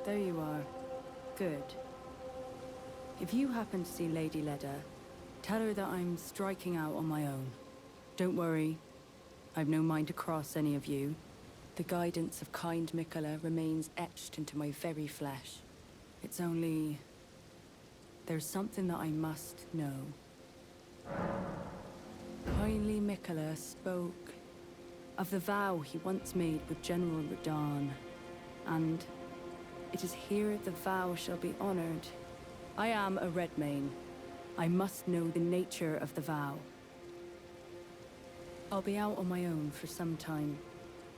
There you are. Good. If you happen to see Lady Leda, tell her that I'm striking out on my own. Don't worry. I've no mind to cross any of you. The guidance of kind Miquella remains etched into my very flesh. It's only... there's something that I must know. Kindly Miquella spoke of the vow he once made with General Radahn, and it is here the vow shall be honored. I am a Redmane. I must know the nature of the vow. I'll be out on my own for some time.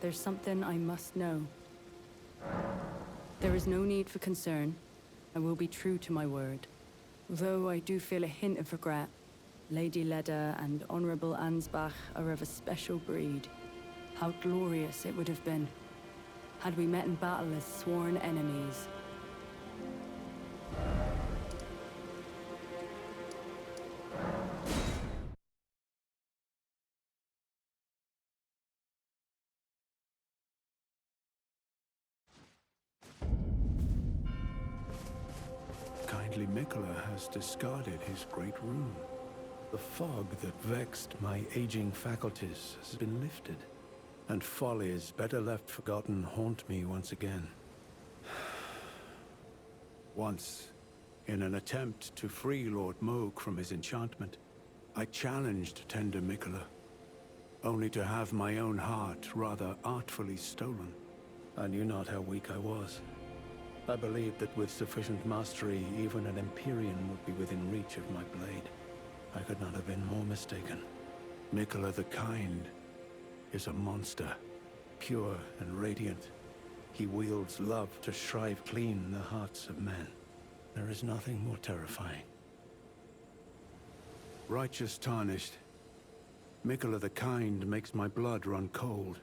There's something I must know. There is no need for concern. I will be true to my word. Though I do feel a hint of regret. Lady Leda and Honorable Ansbach are of a special breed. How glorious it would have been had we met in battle as sworn enemies. Kindly Miquella has discarded his great rune. The fog that vexed my aging faculties has been lifted, and follies better left forgotten haunt me once again. Once, in an attempt to free Lord Moog from his enchantment, I challenged tender Miquella, only to have my own heart rather artfully stolen. I knew not how weak I was. I believed that with sufficient mastery, even an Empyrean would be within reach of my blade. I could not have been more mistaken. Miquella the Kind is a monster, pure and radiant. He wields love to shrive clean the hearts of men. There is nothing more terrifying. Righteous tarnished, Miquella the Kind makes my blood run cold.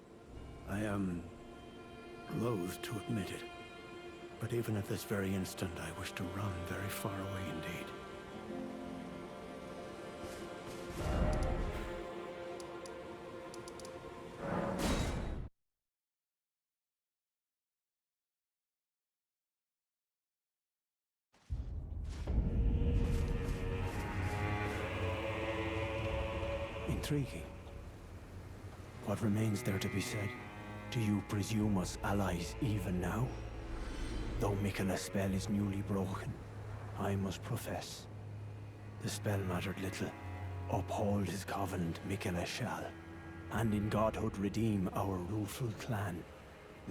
I am loath to admit it, but even at this very instant I wish to run very far away indeed. Intriguing. What remains there to be said? Do you presume us allies even now? Though Miquella's spell is newly broken, I must profess. The spell mattered little. Uphold his covenant, Miquella shall, and in godhood redeem our rueful clan.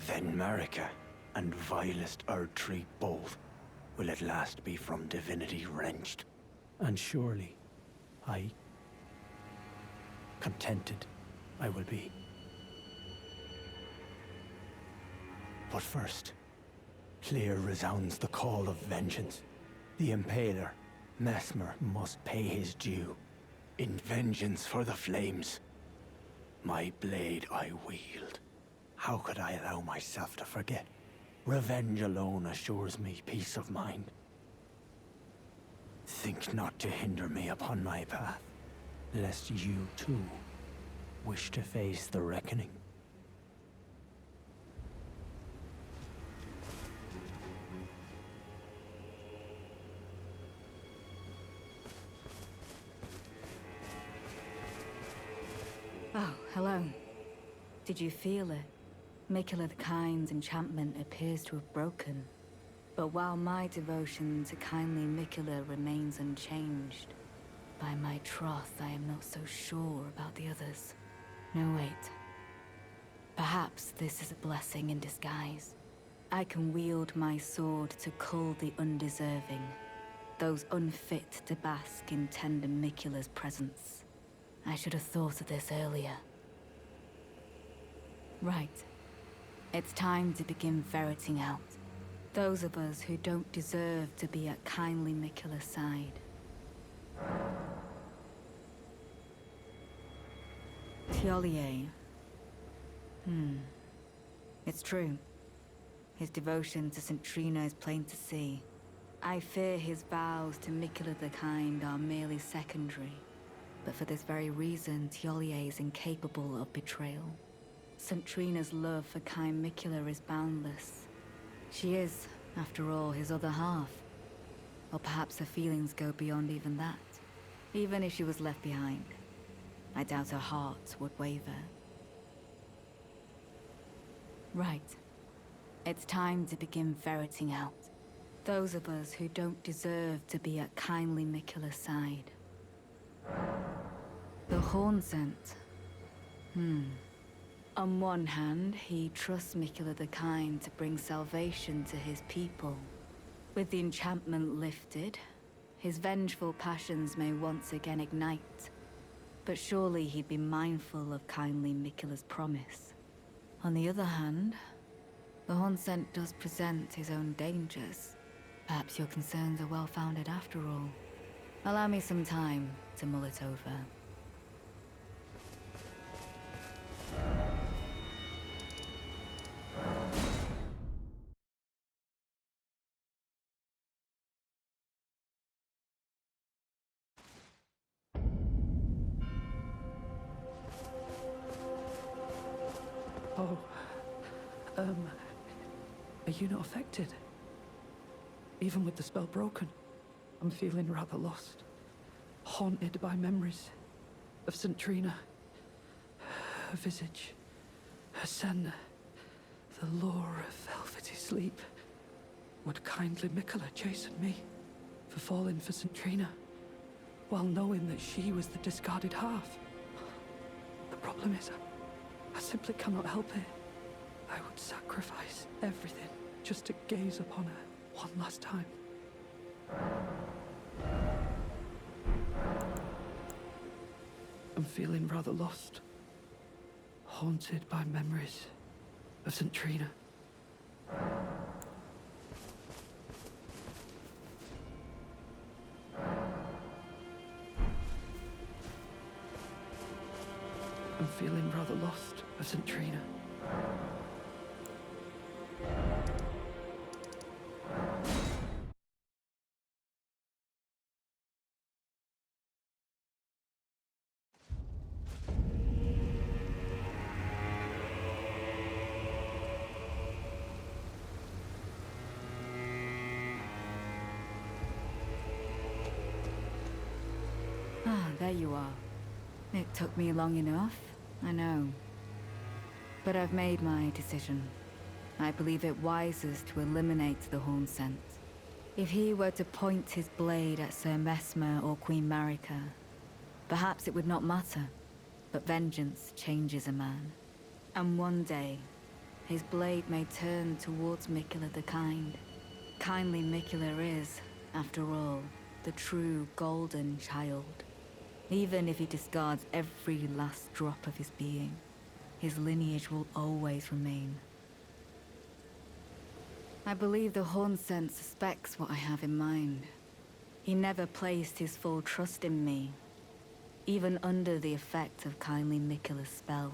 Then Marika and vilest Erdtree both will at last be from divinity wrenched. And surely, contented I will be. But first, clear resounds the call of vengeance. The Impaler, Mesmer, must pay his due. In vengeance for the flames, my blade I wield. How could I allow myself to forget? Revenge alone assures me peace of mind. Think not to hinder me upon my path, lest you too wish to face the reckoning. Oh, hello. Did you feel it? Miquella the Kind's enchantment appears to have broken. But while my devotion to kindly Miquella remains unchanged, by my troth I am not so sure about the others. No, wait. Perhaps this is a blessing in disguise. I can wield my sword to cull the undeserving, those unfit to bask in tender Miquella's presence. I should have thought of this earlier. Right. It's time to begin ferreting out those of us who don't deserve to be at kindly Miquella's side. Thiolier. It's true. His devotion to St. Trina is plain to see. I fear his vows to Miquella the Kind are merely secondary. But for this very reason, Thiolier is incapable of betrayal. St. Trina's love for kind Miquella is boundless. She is, After all, his other half. Or perhaps her feelings go beyond even that. Even if she was left behind, I doubt her heart would waver. Right. It's time to begin ferreting out those of us who don't deserve to be at kindly Miquella's side. The Horn Scent. On one hand, he trusts Miquella the Kind to bring salvation to his people. With the enchantment lifted, his vengeful passions may once again ignite. But surely he'd be mindful of kindly Miquella's promise. On the other hand, the Horn Scent does present his own dangers. Perhaps your concerns are well-founded after all. Allow me some time to mull it over. Oh, are you not affected? Even with the spell broken, I'm feeling rather lost. Haunted by memories of St. Trina. Her visage, her scent, the lure of velvety sleep. Would kindly Miquella chasten me for falling for St. Trina, while knowing that she was the discarded half? The problem is, I simply cannot help it. I would sacrifice everything just to gaze upon her one last time. I'm feeling rather lost. Haunted by memories of St. Trina. I'm feeling rather lost of St. Trina. Ah, there you are. It took me long enough, I know. But I've made my decision. I believe it wisest to eliminate the Horn Scent. If he were to point his blade at Sir Mesmer or Queen Marika, perhaps it would not matter. But vengeance changes a man. And one day, his blade may turn towards Miquella the Kind. Kindly Miquella is, after all, the true golden child. Even if he discards every last drop of his being, his lineage will always remain. I believe the Horn Scent suspects what I have in mind. He never placed his full trust in me, even under the effect of kindly Miquella's spell.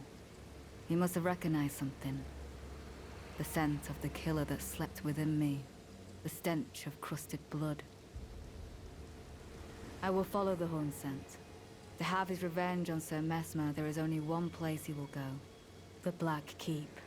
He must have recognized something. The scent of the killer that slept within me, the stench of crusted blood. I will follow the Horn Scent. To have his revenge on Sir Mesmer, there is only one place he will go. The Black Keep.